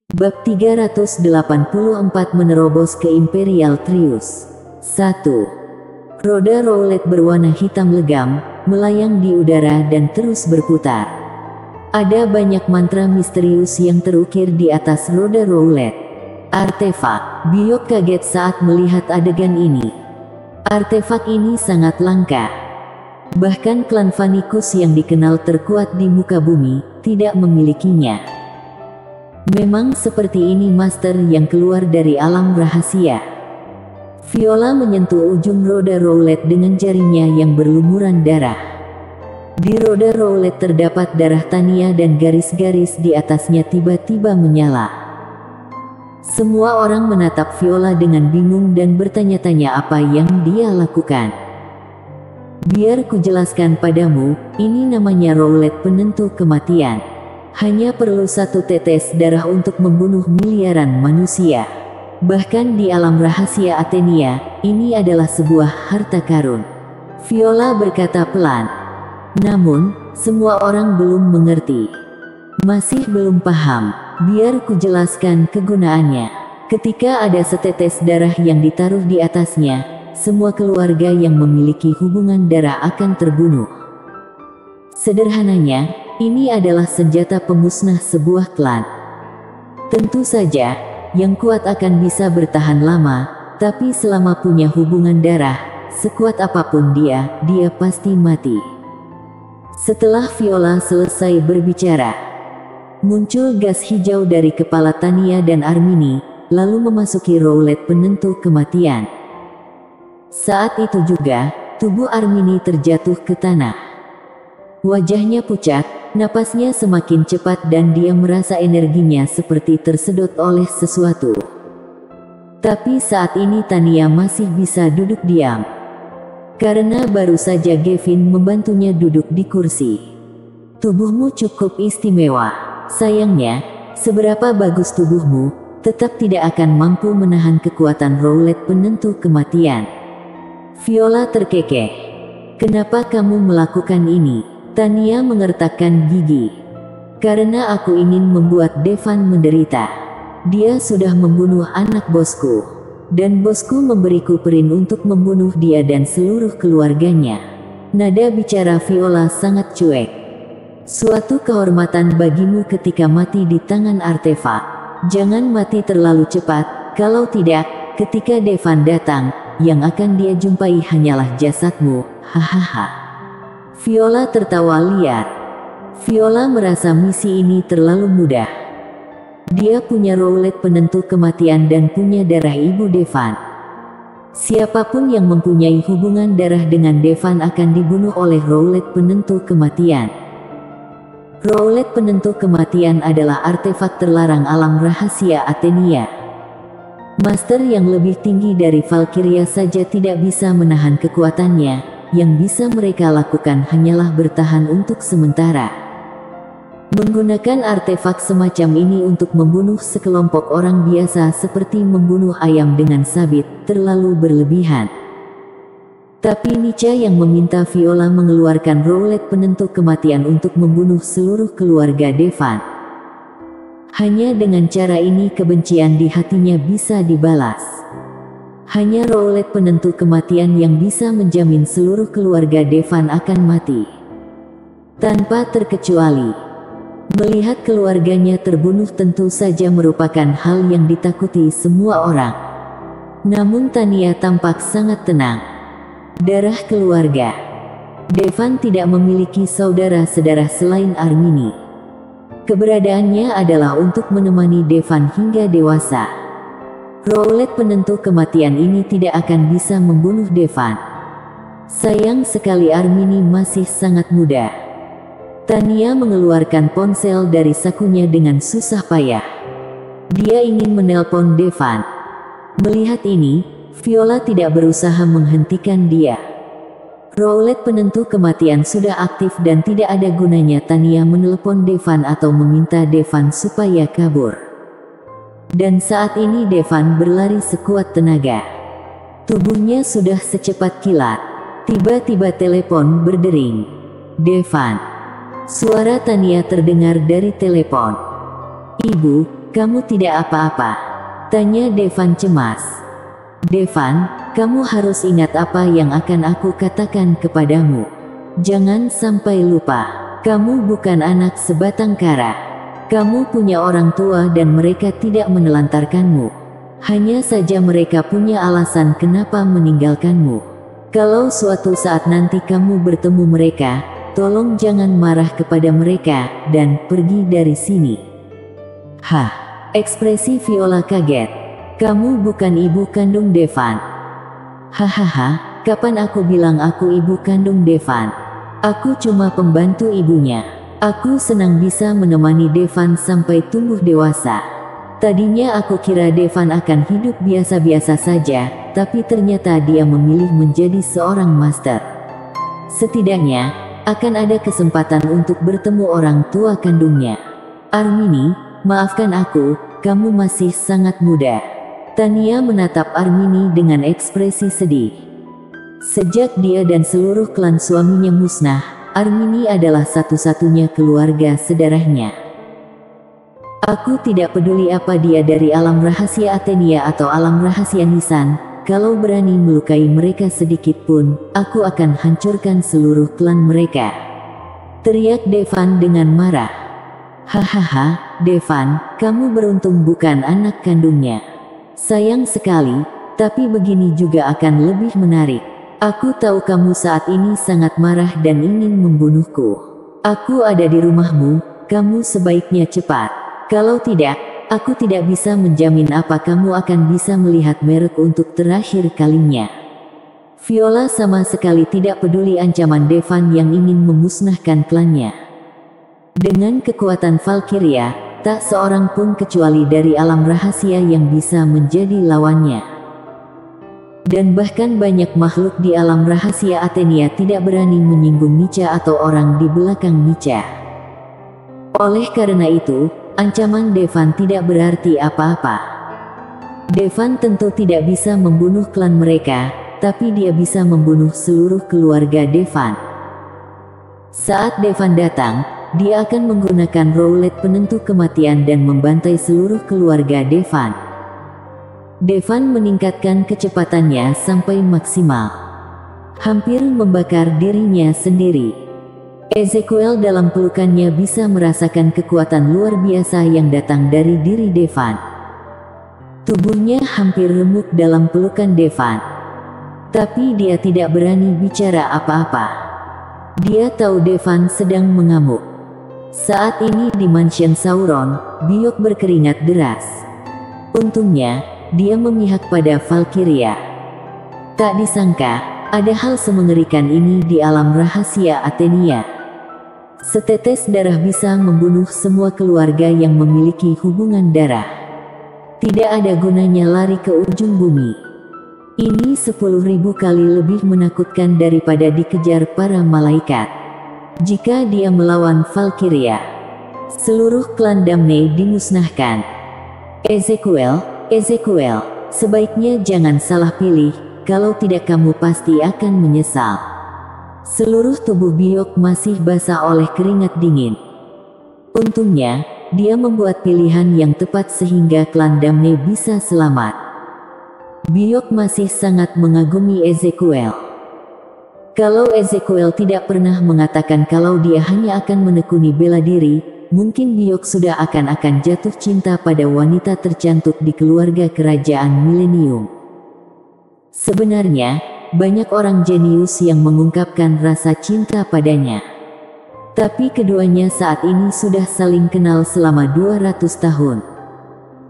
Bab 384 menerobos ke Imperial Trius. 1. Roda roulette berwarna hitam legam, melayang di udara dan terus berputar. Ada banyak mantra misterius yang terukir di atas roda roulette. Artefak. Biyok kaget saat melihat adegan ini. Artefak ini sangat langka. Bahkan klan Vanicus yang dikenal terkuat di muka bumi, tidak memilikinya. Memang seperti ini master yang keluar dari alam rahasia. Viola menyentuh ujung roda roulette dengan jarinya yang berlumuran darah. Di roda roulette terdapat darah Tania dan garis-garis di atasnya tiba-tiba menyala. Semua orang menatap Viola dengan bingung dan bertanya-tanya apa yang dia lakukan. Biar kujelaskan padamu, ini namanya roulette penentu kematian. Hanya perlu satu tetes darah untuk membunuh miliaran manusia. Bahkan di alam rahasia Athenia, ini adalah sebuah harta karun. Viola berkata pelan. Namun, semua orang belum mengerti. Masih belum paham. Biar kujelaskan kegunaannya. Ketika ada setetes darah yang ditaruh di atasnya, semua keluarga yang memiliki hubungan darah akan terbunuh. Sederhananya, ini adalah senjata pemusnah sebuah klan. Tentu saja, yang kuat akan bisa bertahan lama, tapi selama punya hubungan darah, sekuat apapun dia pasti mati. Setelah Viola selesai berbicara, muncul gas hijau dari kepala Tania dan Armini, lalu memasuki roulette penentu kematian. Saat itu juga, tubuh Armini terjatuh ke tanah. Wajahnya pucat, napasnya semakin cepat dan dia merasa energinya seperti tersedot oleh sesuatu. Tapi saat ini Tania masih bisa duduk diam. Karena baru saja Gavin membantunya duduk di kursi. Tubuhmu cukup istimewa. Sayangnya, seberapa bagus tubuhmu, tetap tidak akan mampu menahan kekuatan roulette penentu kematian. Viola terkekeh. Kenapa kamu melakukan ini? Tania mengertakkan gigi. Karena aku ingin membuat Devan menderita. Dia sudah membunuh anak bosku. Dan bosku memberiku perin untuk membunuh dia dan seluruh keluarganya. Nada bicara Viola sangat cuek. Suatu kehormatan bagimu ketika mati di tangan artefak. Jangan mati terlalu cepat, kalau tidak, ketika Devan datang, yang akan dia jumpai hanyalah jasadmu, hahaha. Viola tertawa liar. Viola merasa misi ini terlalu mudah. Dia punya roulette penentu kematian dan punya darah ibu Devan. Siapapun yang mempunyai hubungan darah dengan Devan akan dibunuh oleh roulette penentu kematian. Roulette penentu kematian adalah artefak terlarang alam rahasia Athenia. Master yang lebih tinggi dari Valkyria saja tidak bisa menahan kekuatannya. Yang bisa mereka lakukan hanyalah bertahan untuk sementara. Menggunakan artefak semacam ini untuk membunuh sekelompok orang biasa seperti membunuh ayam dengan sabit, terlalu berlebihan. Tapi Nietzsche yang meminta Viola mengeluarkan roulette penentu kematian untuk membunuh seluruh keluarga Devan. Hanya dengan cara ini kebencian di hatinya bisa dibalas. Hanya roulette penentu kematian yang bisa menjamin seluruh keluarga Devan akan mati. Tanpa terkecuali. Melihat keluarganya terbunuh tentu saja merupakan hal yang ditakuti semua orang. Namun Tania tampak sangat tenang. Darah keluarga. Devan tidak memiliki saudara-saudara selain Armini. Keberadaannya adalah untuk menemani Devan hingga dewasa. Roulette penentu kematian ini tidak akan bisa membunuh Devan. Sayang sekali Armini masih sangat muda. Tania mengeluarkan ponsel dari sakunya dengan susah payah. Dia ingin menelpon Devan. Melihat ini, Viola tidak berusaha menghentikan dia. Roulette penentu kematian sudah aktif dan tidak ada gunanya Tania menelpon Devan atau meminta Devan supaya kabur. Dan saat ini Devan berlari sekuat tenaga. Tubuhnya sudah secepat kilat. Tiba-tiba telepon berdering. Devan. Suara Tania terdengar dari telepon. Ibu, kamu tidak apa-apa? Tanya Devan cemas. Devan, kamu harus ingat apa yang akan aku katakan kepadamu. Jangan sampai lupa, kamu bukan anak sebatang kara. Kamu punya orang tua dan mereka tidak menelantarkanmu. Hanya saja mereka punya alasan kenapa meninggalkanmu. Kalau suatu saat nanti kamu bertemu mereka, tolong jangan marah kepada mereka, dan pergi dari sini. Hah, ekspresi Viola kaget. Kamu bukan ibu kandung Devan. Hahaha, kapan aku bilang aku ibu kandung Devan? Aku cuma pembantu ibunya. Aku senang bisa menemani Devan sampai tumbuh dewasa. Tadinya aku kira Devan akan hidup biasa-biasa saja, tapi ternyata dia memilih menjadi seorang master. Setidaknya, akan ada kesempatan untuk bertemu orang tua kandungnya. Armini, maafkan aku, kamu masih sangat muda. Tania menatap Armini dengan ekspresi sedih. Sejak dia dan seluruh klan suaminya musnah, Armini adalah satu-satunya keluarga sedarahnya. Aku tidak peduli apa dia dari alam rahasia Athenia atau alam rahasia Nisan, kalau berani melukai mereka sedikit pun, aku akan hancurkan seluruh klan mereka. Teriak Devan dengan marah. Hahaha, Devan, kamu beruntung bukan anak kandungnya. Sayang sekali, tapi begini juga akan lebih menarik. Aku tahu kamu saat ini sangat marah dan ingin membunuhku. Aku ada di rumahmu, kamu sebaiknya cepat. Kalau tidak, aku tidak bisa menjamin apa kamu akan bisa melihat merek untuk terakhir kalinya. Viola sama sekali tidak peduli ancaman Devan yang ingin memusnahkan klannya. Dengan kekuatan Valkyria, tak seorang pun kecuali dari alam rahasia yang bisa menjadi lawannya. Dan bahkan banyak makhluk di alam rahasia Athenia tidak berani menyinggung Nica atau orang di belakang Nica. Oleh karena itu, ancaman Devan tidak berarti apa-apa. Devan tentu tidak bisa membunuh klan mereka, tapi dia bisa membunuh seluruh keluarga Devan. Saat Devan datang, dia akan menggunakan roulette penentu kematian dan membantai seluruh keluarga Devan. Devan meningkatkan kecepatannya sampai maksimal. Hampir membakar dirinya sendiri. Ezekiel dalam pelukannya bisa merasakan kekuatan luar biasa yang datang dari diri Devan. Tubuhnya hampir remuk dalam pelukan Devan. Tapi dia tidak berani bicara apa-apa. Dia tahu Devan sedang mengamuk. Saat ini di mansion Sauron, Biok berkeringat deras. Untungnya, dia memihak pada Valkyria. Tak disangka, ada hal semengerikan ini di alam rahasia Athenia. Setetes darah bisa membunuh semua keluarga yang memiliki hubungan darah. Tidak ada gunanya lari ke ujung bumi. Ini 10.000 kali lebih menakutkan daripada dikejar para malaikat. Jika dia melawan Valkyria, seluruh klan Damne dimusnahkan. Ezekiel, sebaiknya jangan salah pilih, kalau tidak kamu pasti akan menyesal. Seluruh tubuh Biok masih basah oleh keringat dingin. Untungnya, dia membuat pilihan yang tepat sehingga klan Damne bisa selamat. Biok masih sangat mengagumi Ezekiel. Kalau Ezekiel tidak pernah mengatakan kalau dia hanya akan menekuni bela diri, mungkin Biok sudah akan jatuh cinta pada wanita tercantik di keluarga kerajaan milenium. Sebenarnya, banyak orang jenius yang mengungkapkan rasa cinta padanya. Tapi keduanya saat ini sudah saling kenal selama 200 tahun.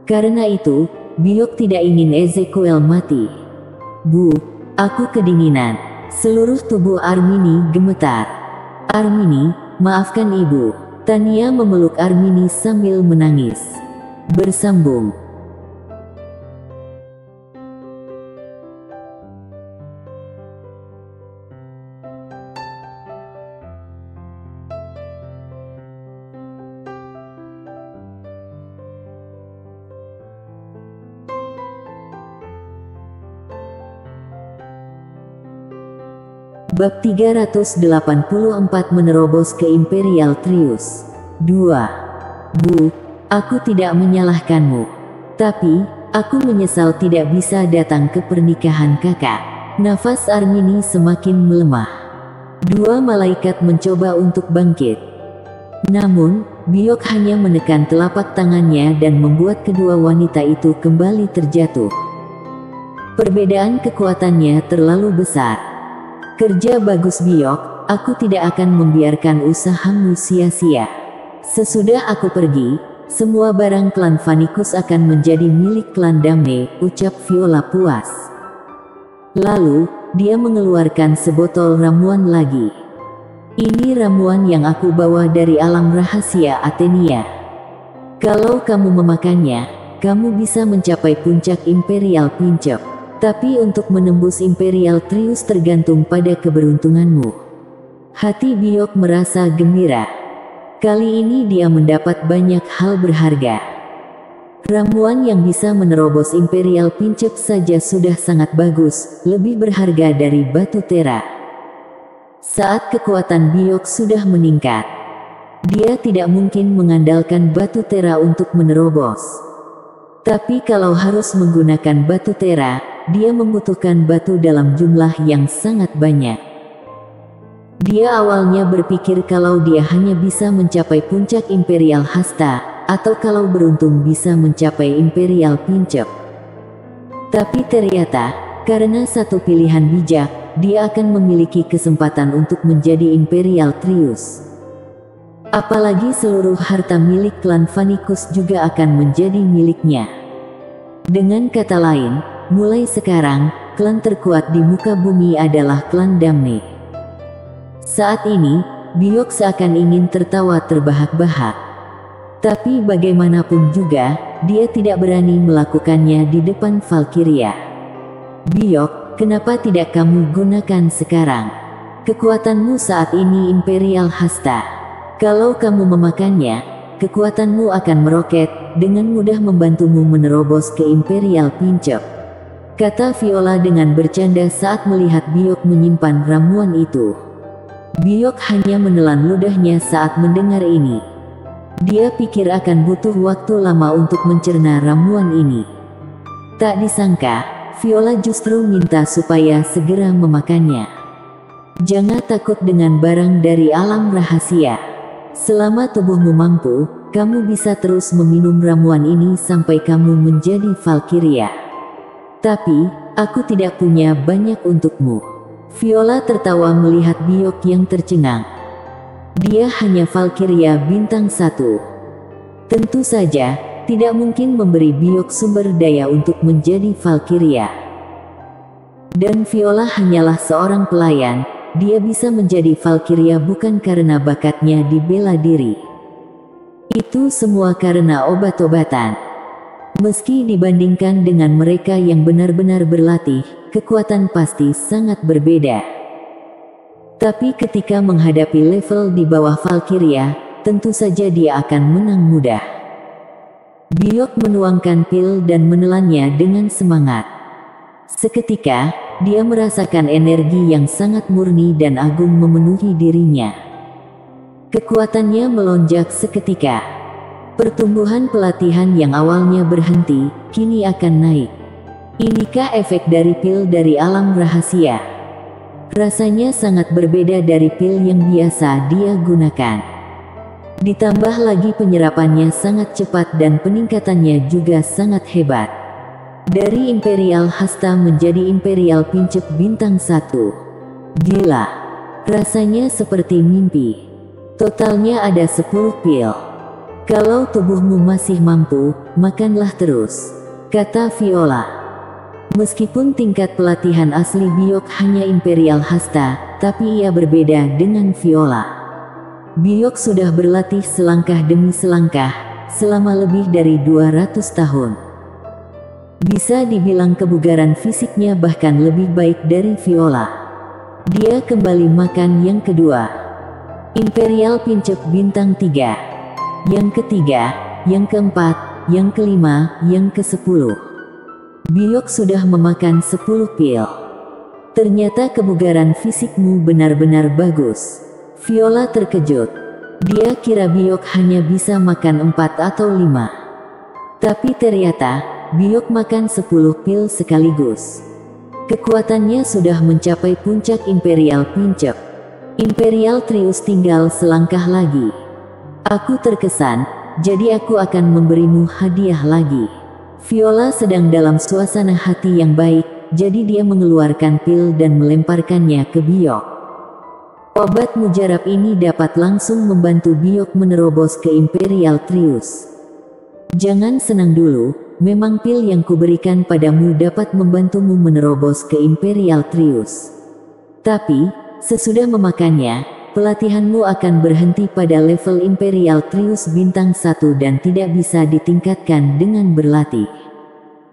Karena itu, Biok tidak ingin Ezekiel mati. Bu, aku kedinginan. Seluruh tubuh Armini gemetar. Armini, maafkan ibu. Tania memeluk Armini sambil menangis. Bersambung. Bab 384 menerobos ke Imperial Trius. 2. Bu, Aku tidak menyalahkanmu. Tapi, aku menyesal tidak bisa datang ke pernikahan kakak. Nafas Armini semakin melemah. Dua malaikat mencoba untuk bangkit. Namun, Biok hanya menekan telapak tangannya dan membuat kedua wanita itu kembali terjatuh. Perbedaan kekuatannya terlalu besar. Kerja bagus Biok, aku tidak akan membiarkan usahamu sia-sia. Sesudah aku pergi, semua barang klan Vanicus akan menjadi milik klan Damne, ucap Viola puas. Lalu, dia mengeluarkan sebotol ramuan lagi. Ini ramuan yang aku bawa dari alam rahasia Athenia. Kalau kamu memakannya, kamu bisa mencapai puncak Imperial Pincep. Tapi untuk menembus Imperial Trius tergantung pada keberuntunganmu. Hati Biok merasa gembira. Kali ini dia mendapat banyak hal berharga. Ramuan yang bisa menerobos Imperial Pincep saja sudah sangat bagus, lebih berharga dari batu tera. Saat kekuatan Biok sudah meningkat, dia tidak mungkin mengandalkan batu tera untuk menerobos. Tapi kalau harus menggunakan batu tera, dia membutuhkan batu dalam jumlah yang sangat banyak. Dia awalnya berpikir kalau dia hanya bisa mencapai puncak Imperial Hasta, atau kalau beruntung bisa mencapai Imperial Pincep. Tapi ternyata, karena satu pilihan bijak, dia akan memiliki kesempatan untuk menjadi Imperial Trius. Apalagi seluruh harta milik klan Vanicus juga akan menjadi miliknya. Dengan kata lain, mulai sekarang, klan terkuat di muka bumi adalah klan Damne. Saat ini, Biok seakan ingin tertawa terbahak-bahak. Tapi bagaimanapun juga, dia tidak berani melakukannya di depan Valkyria. Biok, kenapa tidak kamu gunakan sekarang? Kekuatanmu saat ini Imperial Hasta. Kalau kamu memakannya, kekuatanmu akan meroket, dengan mudah membantumu menerobos ke Imperial Pincep. Kata Viola dengan bercanda saat melihat Biok menyimpan ramuan itu. Biok hanya menelan ludahnya saat mendengar ini. Dia pikir akan butuh waktu lama untuk mencerna ramuan ini. Tak disangka, Viola justru minta supaya segera memakannya. Jangan takut dengan barang dari alam rahasia. Selama tubuhmu mampu, kamu bisa terus meminum ramuan ini sampai kamu menjadi Valkyria. Tapi, aku tidak punya banyak untukmu. Viola tertawa melihat Biok yang tercengang. Dia hanya Valkyria bintang 1. Tentu saja, tidak mungkin memberi Biok sumber daya untuk menjadi Valkyria. Dan Viola hanyalah seorang pelayan, dia bisa menjadi Valkyria bukan karena bakatnya di bela diri. Itu semua karena obat-obatan. Meski dibandingkan dengan mereka yang benar-benar berlatih, kekuatan pasti sangat berbeda. Tapi ketika menghadapi level di bawah Valkyria, tentu saja dia akan menang mudah. Biok menuangkan pil dan menelannya dengan semangat. Seketika, dia merasakan energi yang sangat murni dan agung memenuhi dirinya. Kekuatannya melonjak seketika. Pertumbuhan pelatihan yang awalnya berhenti, kini akan naik. Inikah efek dari pil dari alam rahasia? Rasanya sangat berbeda dari pil yang biasa dia gunakan. Ditambah lagi penyerapannya sangat cepat dan peningkatannya juga sangat hebat. Dari Imperial Hasta menjadi Imperial Pincep bintang 1. Gila. Rasanya seperti mimpi. Totalnya ada 10 pil. Kalau tubuhmu masih mampu, makanlah terus, kata Viola. Meskipun tingkat pelatihan asli Biok hanya Imperial Hasta, tapi ia berbeda dengan Viola. Biok sudah berlatih selangkah demi selangkah, selama lebih dari 200 tahun. Bisa dibilang kebugaran fisiknya bahkan lebih baik dari Viola. Dia kembali makan yang kedua. Imperial Pincep bintang 3. Yang ketiga, yang keempat, yang kelima, yang ke-10. Biok sudah memakan 10 pil. Ternyata kebugaran fisikmu benar-benar bagus. Viola terkejut. Dia kira Biok hanya bisa makan 4 atau 5. Tapi ternyata, Biok makan 10 pil sekaligus. Kekuatannya sudah mencapai puncak Imperial Pincep. Imperial Trius tinggal selangkah lagi. Aku terkesan, jadi aku akan memberimu hadiah lagi. Viola sedang dalam suasana hati yang baik, jadi dia mengeluarkan pil dan melemparkannya ke Biok. Obat mujarab ini dapat langsung membantu Biok menerobos ke Imperial Trius. Jangan senang dulu, memang pil yang kuberikan padamu dapat membantumu menerobos ke Imperial Trius. Tapi, sesudah memakannya, pelatihanmu akan berhenti pada level Imperial Trius bintang 1 dan tidak bisa ditingkatkan dengan berlatih.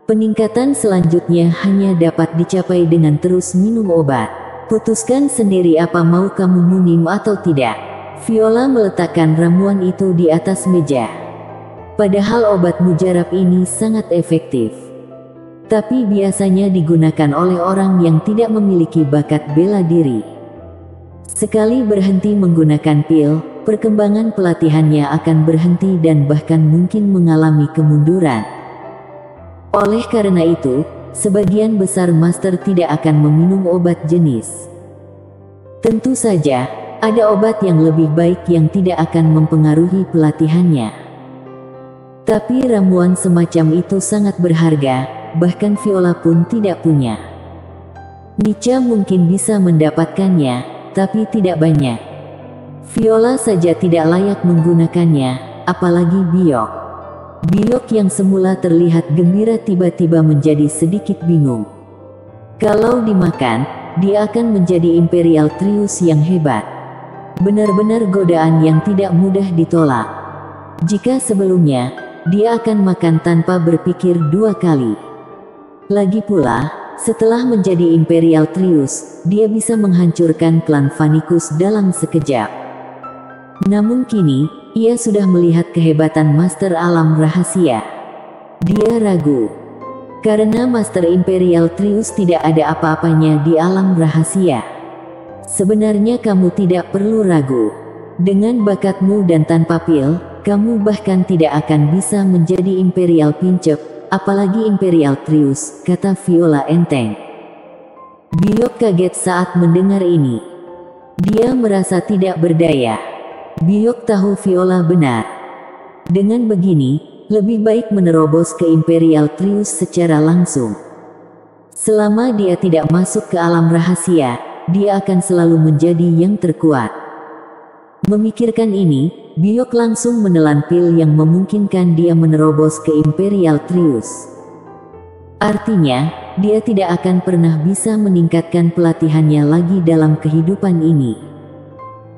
Peningkatan selanjutnya hanya dapat dicapai dengan terus minum obat. Putuskan sendiri apa mau kamu minum atau tidak. Viola meletakkan ramuan itu di atas meja. Padahal obat mujarab ini sangat efektif. Tapi biasanya digunakan oleh orang yang tidak memiliki bakat bela diri. Sekali berhenti menggunakan pil, perkembangan pelatihannya akan berhenti dan bahkan mungkin mengalami kemunduran. Oleh karena itu, sebagian besar master tidak akan meminum obat jenis. Tentu saja, ada obat yang lebih baik yang tidak akan mempengaruhi pelatihannya. Tapi ramuan semacam itu sangat berharga, bahkan Viola pun tidak punya. Nica mungkin bisa mendapatkannya, tapi tidak banyak. Viola saja tidak layak menggunakannya, apalagi Biok. Biok yang semula terlihat gembira tiba-tiba menjadi sedikit bingung. Kalau dimakan, dia akan menjadi Imperial Trius yang hebat. Benar-benar godaan yang tidak mudah ditolak. Jika sebelumnya, dia akan makan tanpa berpikir 2 kali. Lagi pula, setelah menjadi Imperial Trius, dia bisa menghancurkan klan Vanicus dalam sekejap. Namun kini, ia sudah melihat kehebatan Master Alam Rahasia. Dia ragu. Karena Master Imperial Trius tidak ada apa-apanya di alam rahasia. Sebenarnya kamu tidak perlu ragu. Dengan bakatmu dan tanpa pil, kamu bahkan tidak akan bisa menjadi Imperial Pincep, apalagi Imperial Trius, kata Viola enteng. Biok kaget saat mendengar ini. Dia merasa tidak berdaya. Biok tahu Viola benar. Dengan begini, lebih baik menerobos ke Imperial Trius secara langsung. Selama dia tidak masuk ke alam rahasia, dia akan selalu menjadi yang terkuat. Memikirkan ini, Biok langsung menelan pil yang memungkinkan dia menerobos ke Imperial Trius. Artinya, dia tidak akan pernah bisa meningkatkan pelatihannya lagi dalam kehidupan ini.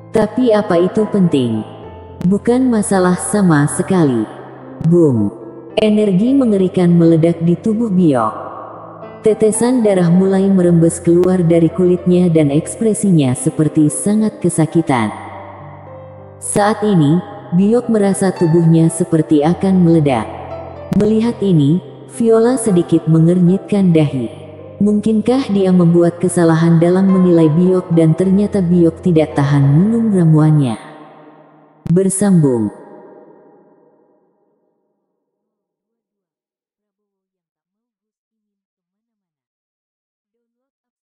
Tapi apa itu penting? Bukan masalah sama sekali. Boom! Energi mengerikan meledak di tubuh Biok. Tetesan darah mulai merembes keluar dari kulitnya dan ekspresinya seperti sangat kesakitan. Saat ini, Biok merasa tubuhnya seperti akan meledak. Melihat ini, Viola sedikit mengernyitkan dahi. Mungkinkah dia membuat kesalahan dalam menilai Biok dan ternyata Biok tidak tahan minum ramuannya? Bersambung.